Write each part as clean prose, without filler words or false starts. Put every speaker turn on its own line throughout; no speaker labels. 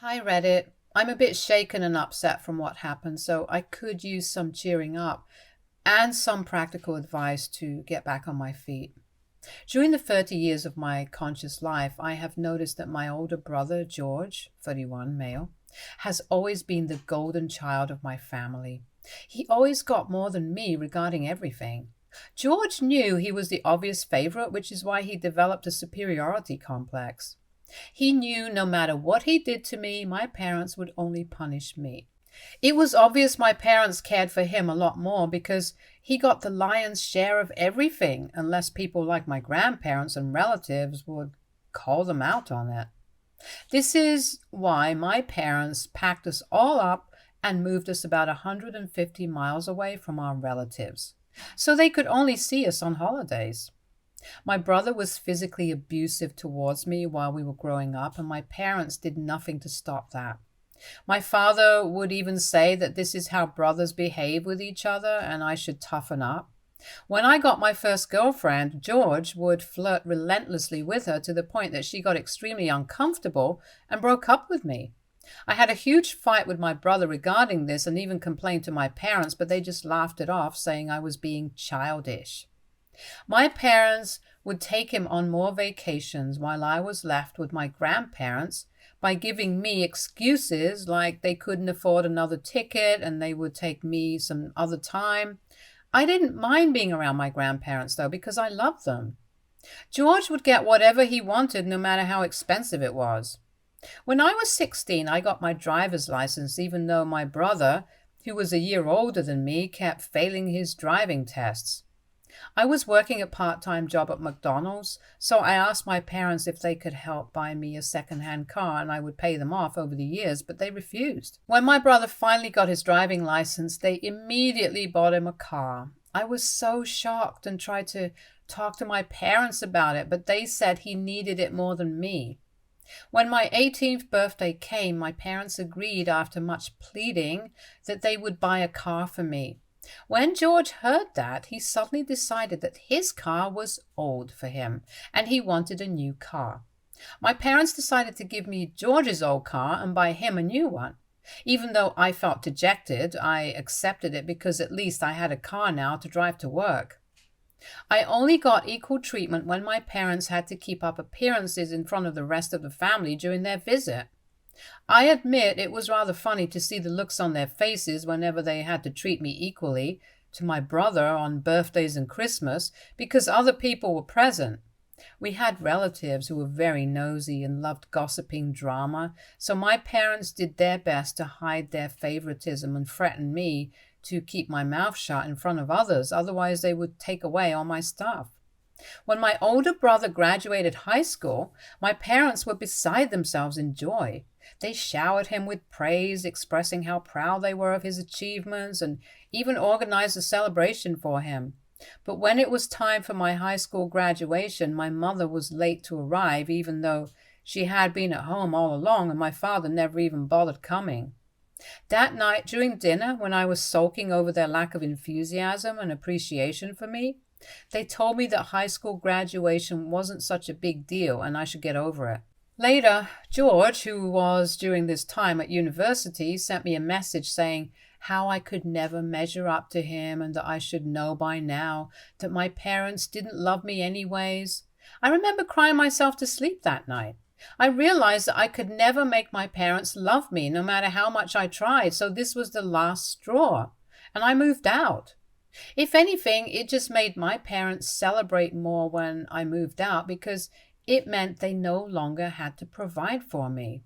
Hi, Reddit. I'm a bit shaken and upset from what happened, so I could use some cheering up and some practical advice to get back on my feet. During the 30 years of my conscious life, I have noticed that my older brother, George, 31, male, has always been the golden child of my family. He always got more than me regarding everything. George knew he was the obvious favorite, which is why he developed a superiority complex. He knew no matter what he did to me, my parents would only punish me. It was obvious my parents cared for him a lot more because he got the lion's share of everything, unless people like my grandparents and relatives would call them out on it. This is why my parents packed us all up and moved us about 150 miles away from our relatives, so they could only see us on holidays. My brother was physically abusive towards me while we were growing up, and my parents did nothing to stop that. My father would even say that this is how brothers behave with each other and I should toughen up. When I got my first girlfriend, George would flirt relentlessly with her to the point that she got extremely uncomfortable and broke up with me. I had a huge fight with my brother regarding this and even complained to my parents, but they just laughed it off, saying I was being childish. My parents would take him on more vacations while I was left with my grandparents by giving me excuses like they couldn't afford another ticket and they would take me some other time. I didn't mind being around my grandparents though because I loved them. George would get whatever he wanted no matter how expensive it was. When I was 16, I got my driver's license even though my brother, who was a year older than me, kept failing his driving tests. I was working a part-time job at McDonald's, so I asked my parents if they could help buy me a second-hand car and I would pay them off over the years, but they refused. When my brother finally got his driving license, they immediately bought him a car. I was so shocked and tried to talk to my parents about it, but they said he needed it more than me. When my 18th birthday came, my parents agreed after much pleading that they would buy a car for me. When George heard that, he suddenly decided that his car was old for him and he wanted a new car. My parents decided to give me George's old car and buy him a new one. Even though I felt dejected, I accepted it because at least I had a car now to drive to work. I only got equal treatment when my parents had to keep up appearances in front of the rest of the family during their visit. I admit it was rather funny to see the looks on their faces whenever they had to treat me equally to my brother on birthdays and Christmas because other people were present. We had relatives who were very nosy and loved gossiping drama, so my parents did their best to hide their favoritism and threaten me to keep my mouth shut in front of others, otherwise they would take away all my stuff. When my older brother graduated high school, my parents were beside themselves in joy. They showered him with praise, expressing how proud they were of his achievements, and even organized a celebration for him. But when it was time for my high school graduation, my mother was late to arrive, even though she had been at home all along, and my father never even bothered coming. That night during dinner, when I was sulking over their lack of enthusiasm and appreciation for me, they told me that high school graduation wasn't such a big deal and I should get over it. Later, George, who was during this time at university, sent me a message saying how I could never measure up to him and that I should know by now that my parents didn't love me anyways. I remember crying myself to sleep that night. I realized that I could never make my parents love me no matter how much I tried, so this was the last straw, and I moved out. If anything, it just made my parents celebrate more when I moved out because it meant they no longer had to provide for me.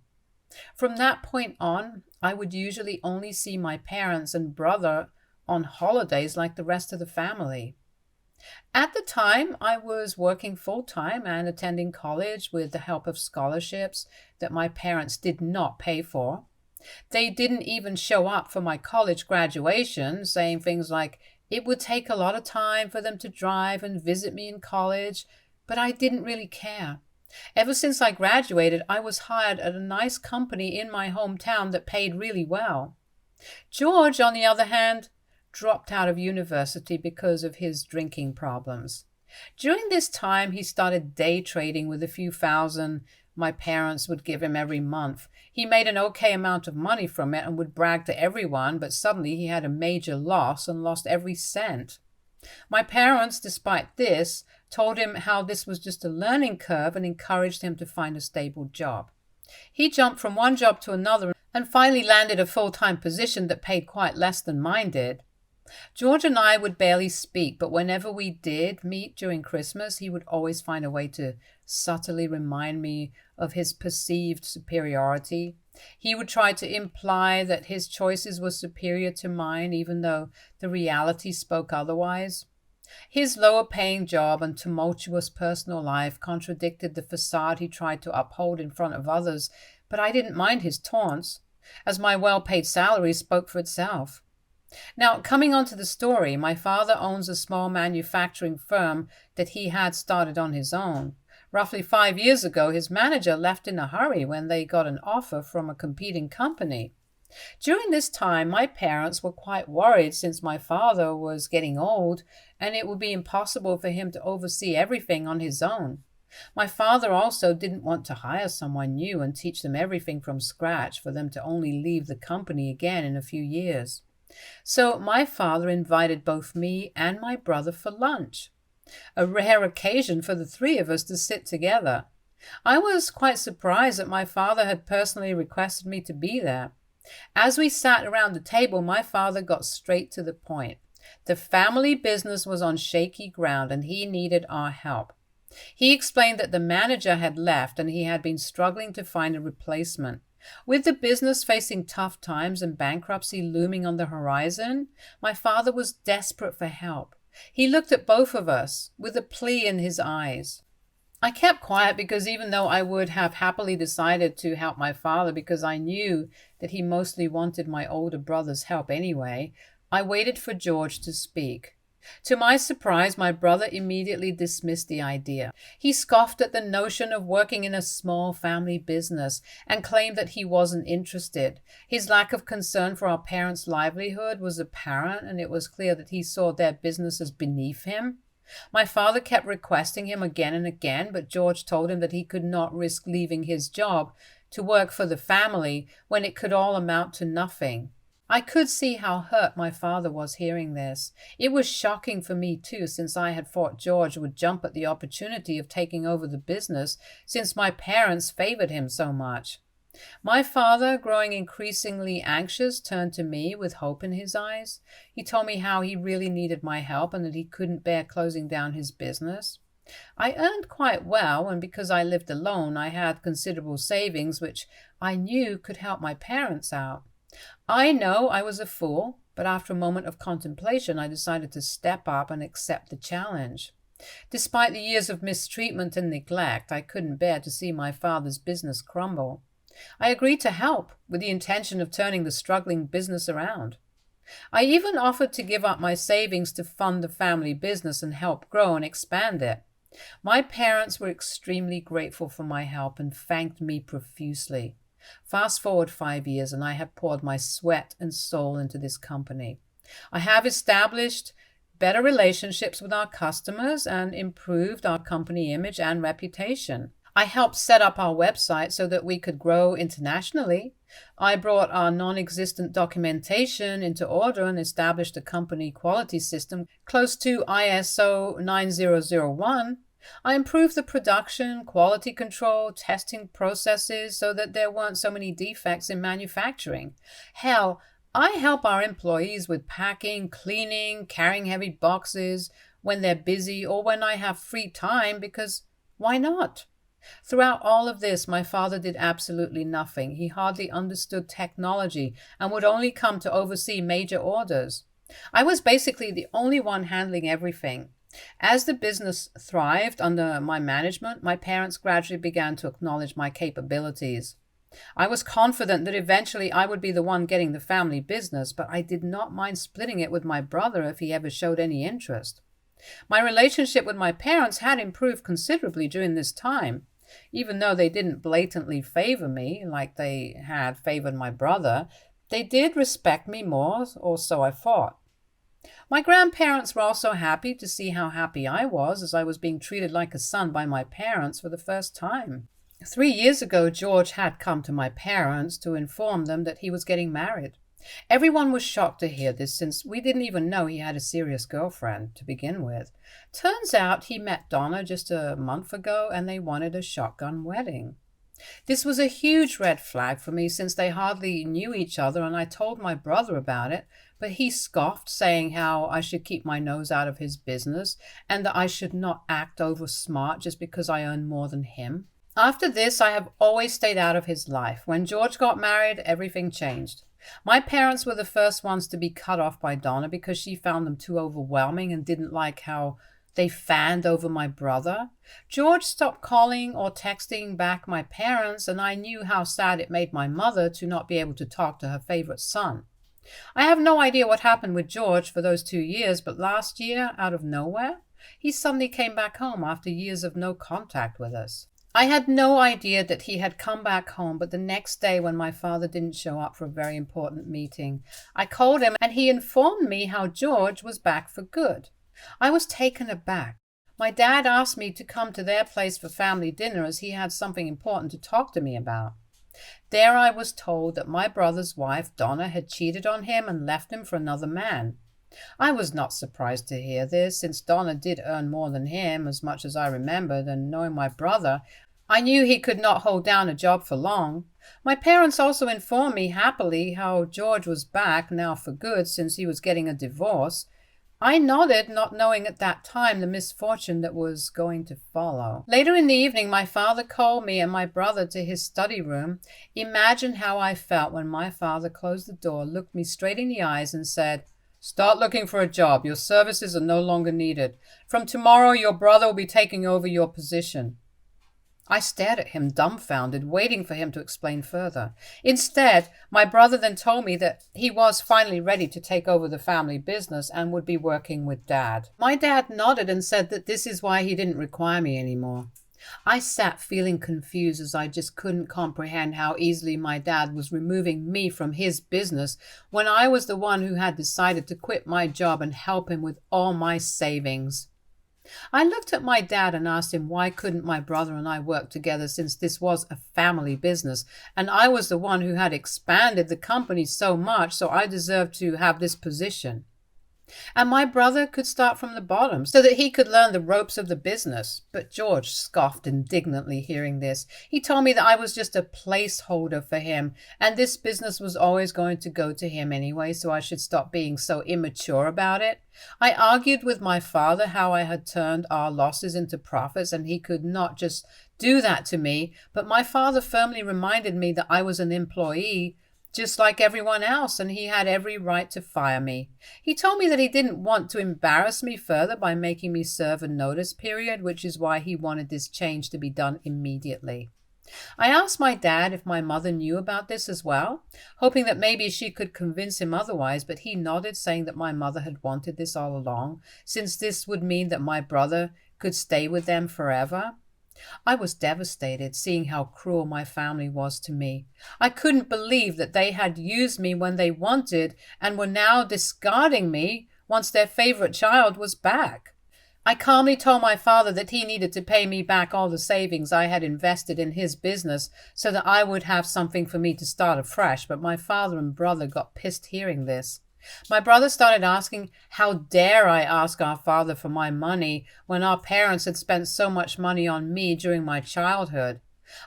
From that point on, I would usually only see my parents and brother on holidays like the rest of the family. At the time, I was working full-time and attending college with the help of scholarships that my parents did not pay for. They didn't even show up for my college graduation, saying things like it would take a lot of time for them to drive and visit me in college, but I didn't really care. Ever since I graduated, I was hired at a nice company in my hometown that paid really well. George, on the other hand, dropped out of university because of his drinking problems. During this time, he started day trading with a few thousand my parents would give him every month. He made an okay amount of money from it and would brag to everyone, but suddenly he had a major loss and lost every cent. My parents, despite this, told him how this was just a learning curve and encouraged him to find a stable job. He jumped from one job to another and finally landed a full-time position that paid quite less than mine did. George and I would barely speak, but whenever we did meet during Christmas, he would always find a way to subtly remind me of his perceived superiority. He would try to imply that his choices were superior to mine, even though the reality spoke otherwise. His lower-paying job and tumultuous personal life contradicted the facade he tried to uphold in front of others, but I didn't mind his taunts, as my well-paid salary spoke for itself. Now, coming on to the story, my father owns a small manufacturing firm that he had started on his own. Roughly 5 years ago, his manager left in a hurry when they got an offer from a competing company. During this time, my parents were quite worried since my father was getting old and it would be impossible for him to oversee everything on his own. My father also didn't want to hire someone new and teach them everything from scratch for them to only leave the company again in a few years. So my father invited both me and my brother for lunch, a rare occasion for the three of us to sit together. I was quite surprised that my father had personally requested me to be there. As we sat around the table, my father got straight to the point. The family business was on shaky ground and he needed our help. He explained that the manager had left and he had been struggling to find a replacement. With the business facing tough times and bankruptcy looming on the horizon, my father was desperate for help. He looked at both of us with a plea in his eyes. I kept quiet because even though I would have happily decided to help my father because I knew that he mostly wanted my older brother's help anyway, I waited for George to speak. To my surprise, my brother immediately dismissed the idea. He scoffed at the notion of working in a small family business and claimed that he wasn't interested. His lack of concern for our parents' livelihood was apparent, and it was clear that he saw their business as beneath him. My father kept requesting him again and again, but George told him that he could not risk leaving his job to work for the family when it could all amount to nothing. I could see how hurt my father was hearing this. It was shocking for me too, since I had thought George would jump at the opportunity of taking over the business since my parents favored him so much. My father, growing increasingly anxious, turned to me with hope in his eyes. He told me how he really needed my help and that he couldn't bear closing down his business. I earned quite well, and because I lived alone, I had considerable savings, which I knew could help my parents out. I know I was a fool, but after a moment of contemplation, I decided to step up and accept the challenge. Despite the years of mistreatment and neglect, I couldn't bear to see my father's business crumble. I agreed to help, with the intention of turning the struggling business around. I even offered to give up my savings to fund the family business and help grow and expand it. My parents were extremely grateful for my help and thanked me profusely. Fast forward 5 years, and I have poured my sweat and soul into this company. I have established better relationships with our customers and improved our company image and reputation. I helped set up our website so that we could grow internationally. I brought our non-existent documentation into order and established a company quality system close to ISO 9001. I improved the production, quality control, testing processes so that there weren't so many defects in manufacturing. Hell, I help our employees with packing, cleaning, carrying heavy boxes when they're busy or when I have free time because why not? Throughout all of this, my father did absolutely nothing. He hardly understood technology and would only come to oversee major orders. I was basically the only one handling everything. As the business thrived under my management, my parents gradually began to acknowledge my capabilities. I was confident that eventually I would be the one getting the family business, but I did not mind splitting it with my brother if he ever showed any interest. My relationship with my parents had improved considerably during this time. Even though they didn't blatantly favor me like they had favored my brother, they did respect me more, or so I thought. My grandparents were also happy to see how happy I was, as I was being treated like a son by my parents for the first time. 3 years ago, George had come to my parents to inform them that he was getting married. Everyone was shocked to hear this since we didn't even know he had a serious girlfriend to begin with. Turns out he met Donna just a month ago and they wanted a shotgun wedding. This was a huge red flag for me since they hardly knew each other, and I told my brother about it, but he scoffed, saying how I should keep my nose out of his business and that I should not act over smart just because I earn more than him. After this, I have always stayed out of his life. When George got married, everything changed. My parents were the first ones to be cut off by Donna because she found them too overwhelming and didn't like how they fanned over my brother. George stopped calling or texting back my parents, and I knew how sad it made my mother to not be able to talk to her favorite son. I have no idea what happened with George for those 2 years, but last year, out of nowhere, he suddenly came back home after years of no contact with us. I had no idea that he had come back home, but the next day when my father didn't show up for a very important meeting, I called him and he informed me how George was back for good. I was taken aback. My dad asked me to come to their place for family dinner as he had something important to talk to me about. There I was told that my brother's wife, Donna, had cheated on him and left him for another man. I was not surprised to hear this, since Donna did earn more than him, as much as I remembered, and knowing my brother, I knew he could not hold down a job for long. My parents also informed me happily how George was back now for good since he was getting a divorce. I nodded, not knowing at that time the misfortune that was going to follow. Later in the evening, my father called me and my brother to his study room. Imagine how I felt when my father closed the door, looked me straight in the eyes, and said, "Start looking for a job. Your services are no longer needed. From tomorrow, your brother will be taking over your position." I stared at him dumbfounded, waiting for him to explain further. Instead, my brother then told me that he was finally ready to take over the family business and would be working with Dad. My dad nodded and said that this is why he didn't require me anymore. I sat feeling confused as I just couldn't comprehend how easily my dad was removing me from his business when I was the one who had decided to quit my job and help him with all my savings. I looked at my dad and asked him why couldn't my brother and I work together since this was a family business and I was the one who had expanded the company so much, so I deserved to have this position. And my brother could start from the bottom so that he could learn the ropes of the business. But George scoffed indignantly hearing this. He told me that I was just a placeholder for him and this business was always going to go to him anyway, so I should stop being so immature about it. I argued with my father how I had turned our losses into profits and he could not just do that to me, but my father firmly reminded me that I was an employee just like everyone else, and he had every right to fire me. He told me that he didn't want to embarrass me further by making me serve a notice period, which is why he wanted this change to be done immediately. I asked my dad if my mother knew about this as well, hoping that maybe she could convince him otherwise, but he nodded, saying that my mother had wanted this all along, since this would mean that my brother could stay with them forever. I was devastated, seeing how cruel my family was to me. I couldn't believe that they had used me when they wanted and were now discarding me once their favorite child was back. I calmly told my father that he needed to pay me back all the savings I had invested in his business so that I would have something for me to start afresh, but my father and brother got pissed hearing this. My brother started asking, how dare I ask our father for my money when our parents had spent so much money on me during my childhood.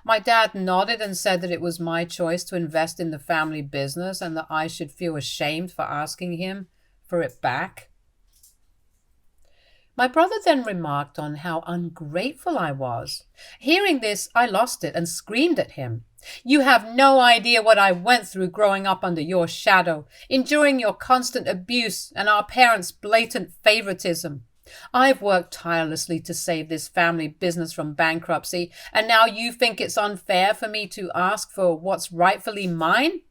My dad nodded and said that it was my choice to invest in the family business and that I should feel ashamed for asking him for it back. My brother then remarked on how ungrateful I was. Hearing this, I lost it and screamed at him. "You have no idea what I went through growing up under your shadow, enduring your constant abuse and our parents' blatant favoritism. I've worked tirelessly to save this family business from bankruptcy, and now you think it's unfair for me to ask for what's rightfully mine?"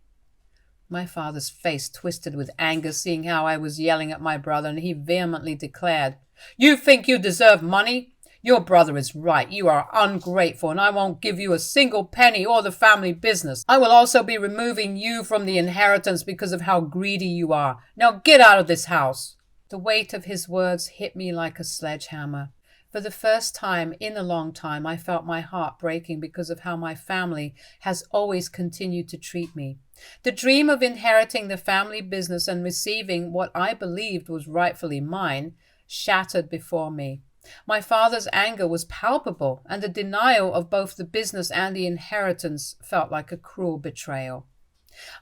My father's face twisted with anger, seeing how I was yelling at my brother, and he vehemently declared, "You think you deserve money? Your brother is right. You are ungrateful, and I won't give you a single penny or the family business. I will also be removing you from the inheritance because of how greedy you are. Now get out of this house." The weight of his words hit me like a sledgehammer. For the first time in a long time, I felt my heart breaking because of how my family has always continued to treat me. The dream of inheriting the family business and receiving what I believed was rightfully mine shattered before me. My father's anger was palpable, and the denial of both the business and the inheritance felt like a cruel betrayal.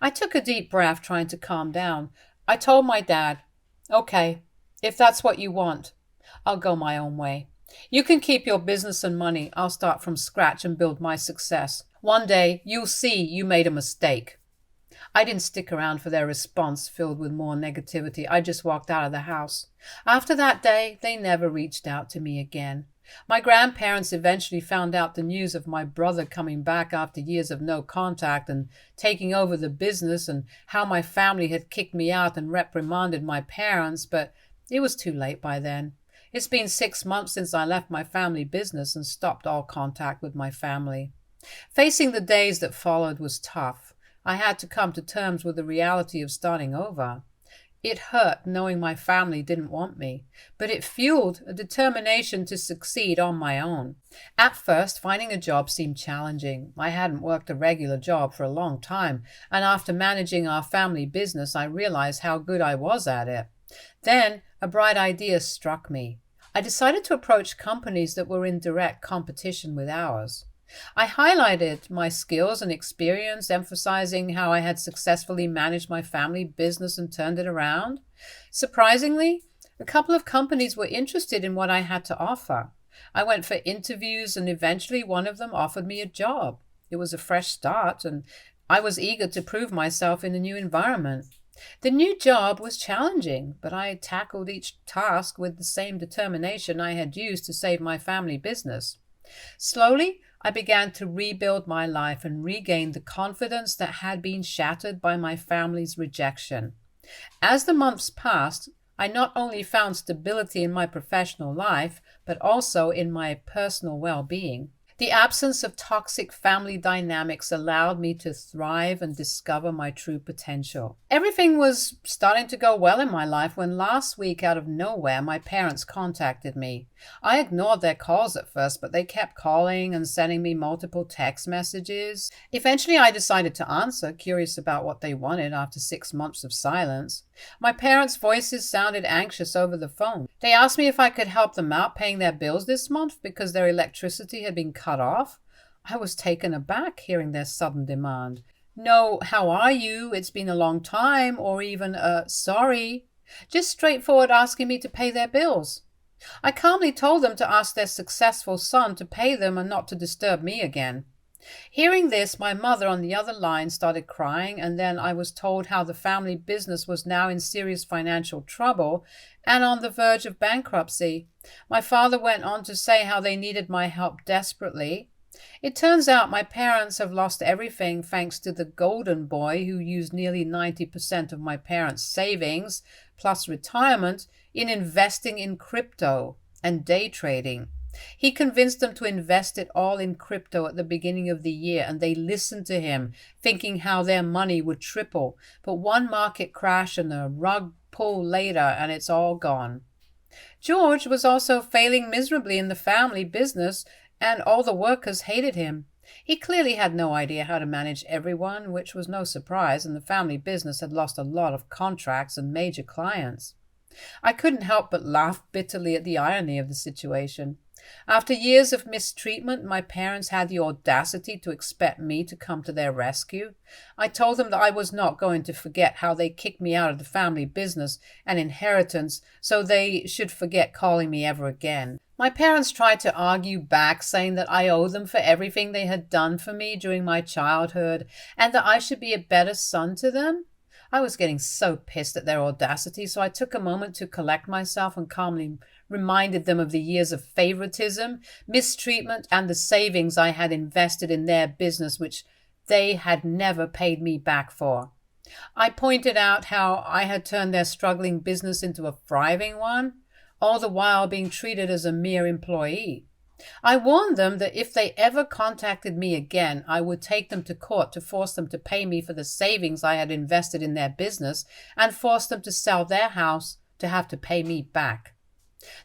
I took a deep breath, trying to calm down. I told my dad, "Okay, if that's what you want, I'll go my own way. You can keep your business and money. I'll start from scratch and build my success. One day, you'll see you made a mistake." I didn't stick around for their response filled with more negativity. I just walked out of the house. After that day, they never reached out to me again. My grandparents eventually found out the news of my brother coming back after years of no contact and taking over the business, and how my family had kicked me out and reprimanded my parents, but it was too late by then. It's been 6 months since I left my family business and stopped all contact with my family. Facing the days that followed was tough. I had to come to terms with the reality of starting over. It hurt knowing my family didn't want me, but it fueled a determination to succeed on my own. At first, finding a job seemed challenging. I hadn't worked a regular job for a long time, and after managing our family business, I realized how good I was at it. Then, a bright idea struck me. I decided to approach companies that were in direct competition with ours. I highlighted my skills and experience, emphasizing how I had successfully managed my family business and turned it around. Surprisingly, a couple of companies were interested in what I had to offer. I went for interviews, and eventually one of them offered me a job. It was a fresh start, and I was eager to prove myself in a new environment. The new job was challenging, but I tackled each task with the same determination I had used to save my family business. Slowly, I began to rebuild my life and regain the confidence that had been shattered by my family's rejection. As the months passed, I not only found stability in my professional life, but also in my personal well-being. The absence of toxic family dynamics allowed me to thrive and discover my true potential. Everything was starting to go well in my life when last week, out of nowhere, my parents contacted me. I ignored their calls at first, but they kept calling and sending me multiple text messages. Eventually, I decided to answer, curious about what they wanted after 6 months of silence. My parents' voices sounded anxious over the phone. They asked me if I could help them out paying their bills this month because their electricity had been cut off. I was taken aback hearing their sudden demand. No, how are you? It's been a long time, or even sorry. Just straightforward asking me to pay their bills. I calmly told them to ask their successful son to pay them and not to disturb me again. Hearing this, my mother on the other line started crying, and then I was told how the family business was now in serious financial trouble and on the verge of bankruptcy. My father went on to say how they needed my help desperately. It turns out my parents have lost everything thanks to the golden boy who used nearly 90% of my parents' savings, plus retirement, in investing in crypto and day trading. He convinced them to invest it all in crypto at the beginning of the year, and they listened to him, thinking how their money would triple. But one market crash and a rug pull later, and it's all gone. George was also failing miserably in the family business, and all the workers hated him. He clearly had no idea how to manage everyone, which was no surprise, and the family business had lost a lot of contracts and major clients. I couldn't help but laugh bitterly at the irony of the situation. After years of mistreatment, my parents had the audacity to expect me to come to their rescue. I told them that I was not going to forget how they kicked me out of the family business and inheritance, so they should forget calling me ever again. My parents tried to argue back, saying that I owe them for everything they had done for me during my childhood and that I should be a better son to them. I was getting so pissed at their audacity, so I took a moment to collect myself and calmly reminded them of the years of favoritism, mistreatment, and the savings I had invested in their business, which they had never paid me back for. I pointed out how I had turned their struggling business into a thriving one, all the while being treated as a mere employee. I warned them that if they ever contacted me again, I would take them to court to force them to pay me for the savings I had invested in their business and force them to sell their house to have to pay me back.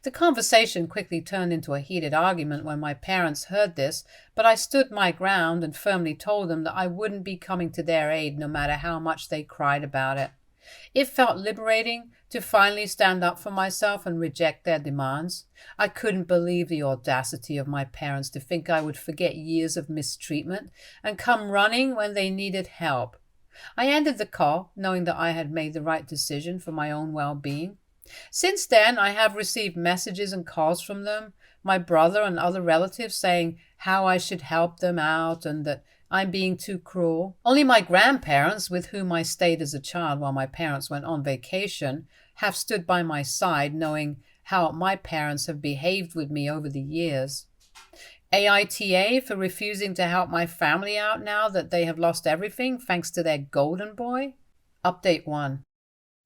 The conversation quickly turned into a heated argument when my parents heard this, but I stood my ground and firmly told them that I wouldn't be coming to their aid no matter how much they cried about it. It felt liberating to finally stand up for myself and reject their demands. I couldn't believe the audacity of my parents to think I would forget years of mistreatment and come running when they needed help. I ended the call knowing that I had made the right decision for my own well-being. Since then, I have received messages and calls from them, my brother and other relatives saying how I should help them out and that I'm being too cruel. Only my grandparents, with whom I stayed as a child while my parents went on vacation, have stood by my side, knowing how my parents have behaved with me over the years. AITA for refusing to help my family out now that they have lost everything thanks to their golden boy. Update 1.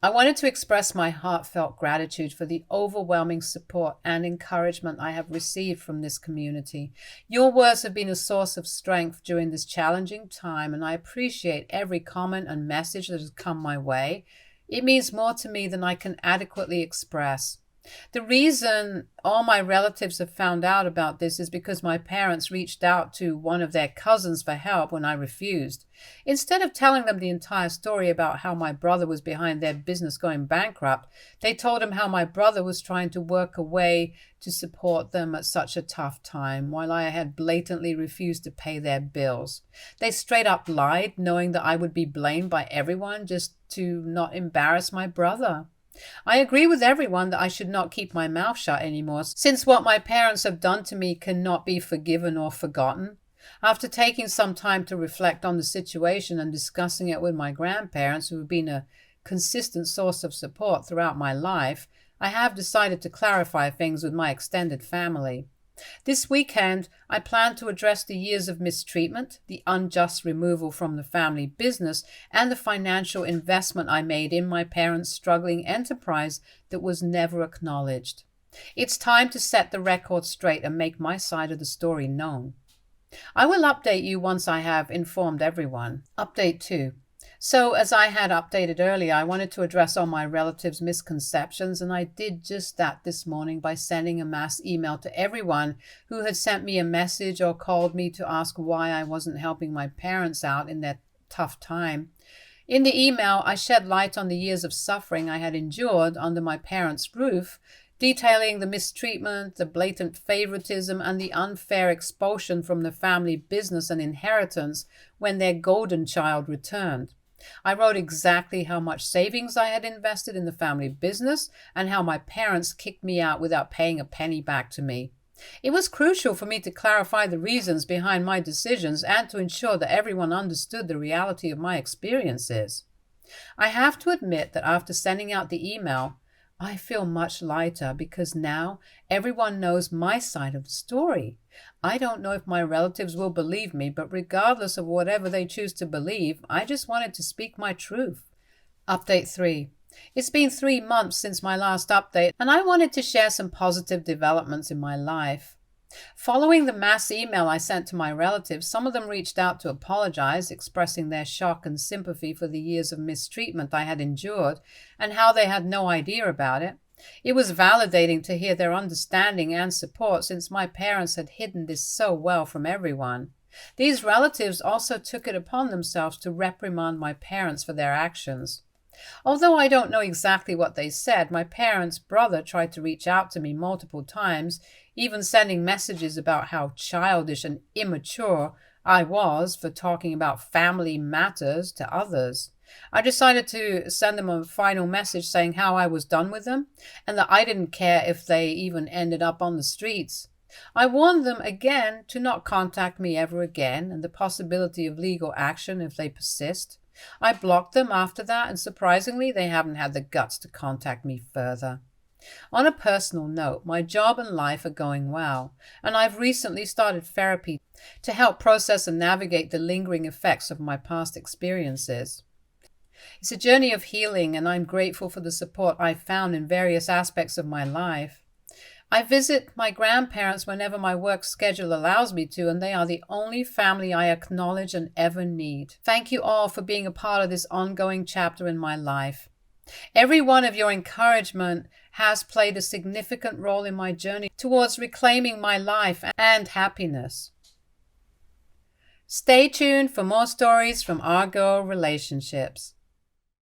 I wanted to express my heartfelt gratitude for the overwhelming support and encouragement I have received from this community. Your words have been a source of strength during this challenging time, and I appreciate every comment and message that has come my way. It means more to me than I can adequately express. The reason all my relatives have found out about this is because my parents reached out to one of their cousins for help when I refused. Instead of telling them the entire story about how my brother was behind their business going bankrupt, they told him how my brother was trying to work a way to support them at such a tough time, while I had blatantly refused to pay their bills. They straight up lied, knowing that I would be blamed by everyone just to not embarrass my brother. I agree with everyone that I should not keep my mouth shut anymore, since what my parents have done to me cannot be forgiven or forgotten. After taking some time to reflect on the situation and discussing it with my grandparents, who have been a consistent source of support throughout my life, I have decided to clarify things with my extended family. This weekend, I plan to address the years of mistreatment, the unjust removal from the family business, and the financial investment I made in my parents' struggling enterprise that was never acknowledged. It's time to set the record straight and make my side of the story known. I will update you once I have informed everyone. Update 2. So, as I had updated earlier, I wanted to address all my relatives' misconceptions, and I did just that this morning by sending a mass email to everyone who had sent me a message or called me to ask why I wasn't helping my parents out in their tough time. In the email, I shed light on the years of suffering I had endured under my parents' roof, detailing the mistreatment, the blatant favoritism, and the unfair expulsion from the family business and inheritance when their golden child returned. I wrote exactly how much savings I had invested in the family business and how my parents kicked me out without paying a penny back to me. It was crucial for me to clarify the reasons behind my decisions and to ensure that everyone understood the reality of my experiences. I have to admit that after sending out the email, I feel much lighter because now everyone knows my side of the story. I don't know if my relatives will believe me, but regardless of whatever they choose to believe, I just wanted to speak my truth. Update 3. It's been 3 months since my last update, and I wanted to share some positive developments in my life. Following the mass email I sent to my relatives, some of them reached out to apologize, expressing their shock and sympathy for the years of mistreatment I had endured and how they had no idea about it. It was validating to hear their understanding and support, since my parents had hidden this so well from everyone. These relatives also took it upon themselves to reprimand my parents for their actions. Although I don't know exactly what they said, my parents' brother tried to reach out to me multiple times, even sending messages about how childish and immature I was for talking about family matters to others. I decided to send them a final message saying how I was done with them and that I didn't care if they even ended up on the streets. I warned them again to not contact me ever again and the possibility of legal action if they persist. I blocked them after that, and surprisingly, they haven't had the guts to contact me further. On a personal note, my job and life are going well, and I've recently started therapy to help process and navigate the lingering effects of my past experiences. It's a journey of healing, and I'm grateful for the support I've found in various aspects of my life. I visit my grandparents whenever my work schedule allows me to, and they are the only family I acknowledge and ever need. Thank you all for being a part of this ongoing chapter in my life. Every one of your encouragement has played a significant role in my journey towards reclaiming my life and happiness. Stay tuned for more stories from our girl relationships.